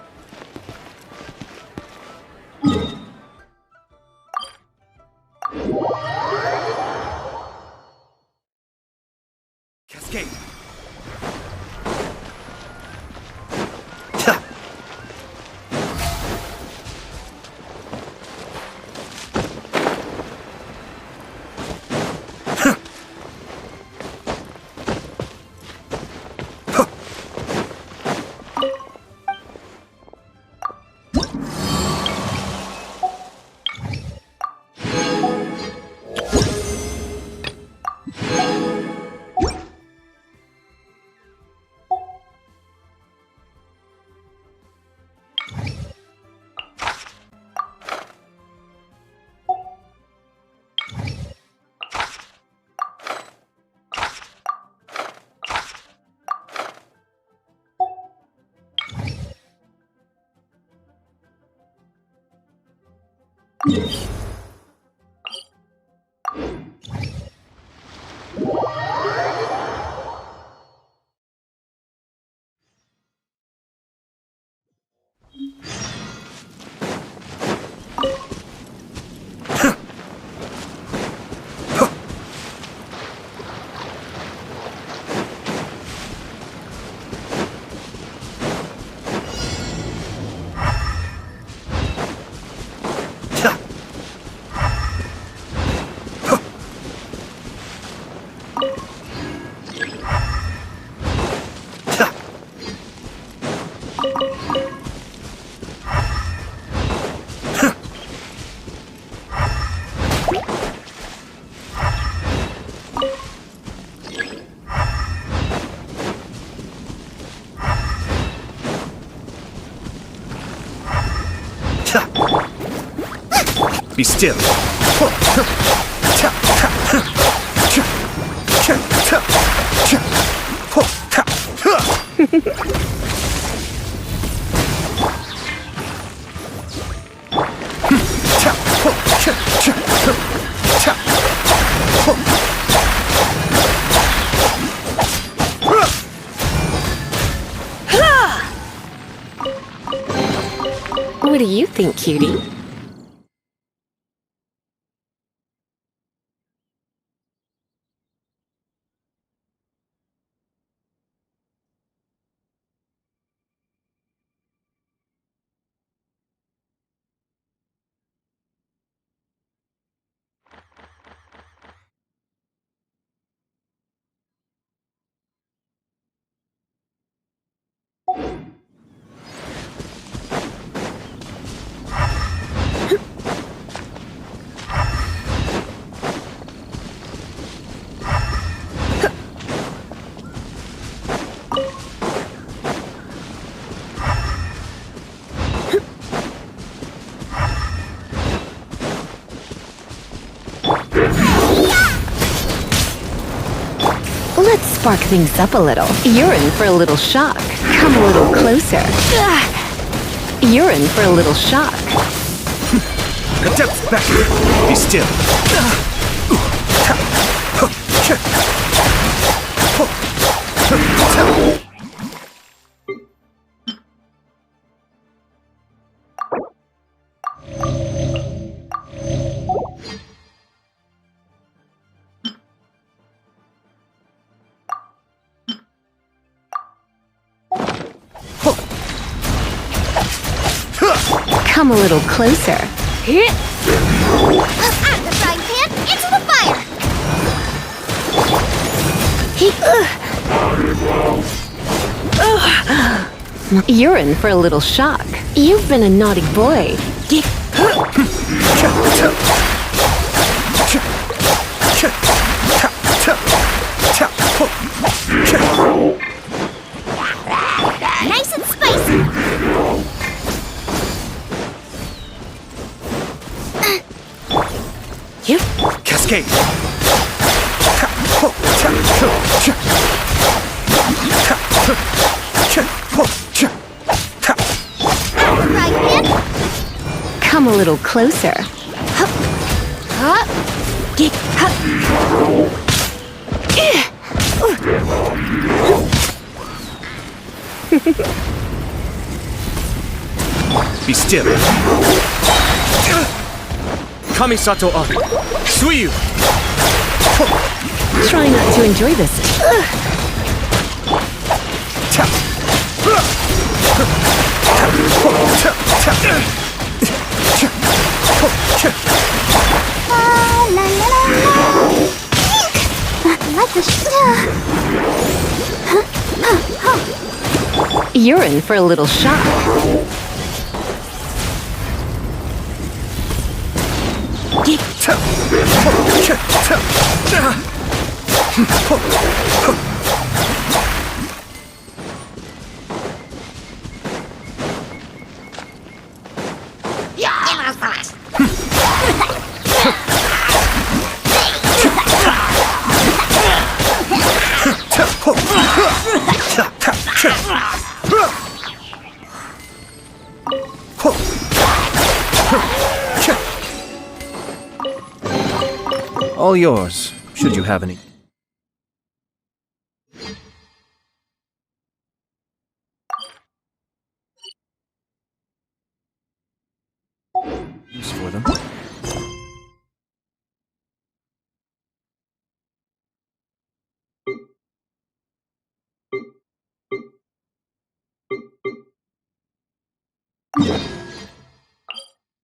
H: Be still.
T: What do you think, cutie? Let's spark things up a little. You're in for a little shock. Come a little closer. You're in for a little shock.
H: Adept back. Be still.
T: Come a little closer.
C: Out of the frying pan, into the fire!
T: You're in for a little shock. You've been a naughty boy.
C: Nice and spicy!
H: Cascade.
T: Come a little closer.
H: Be still. Kamisato up. Suiyu.
T: Try not to enjoy this. You're in for a little shock.
N: All yours, should you have any. Use for them.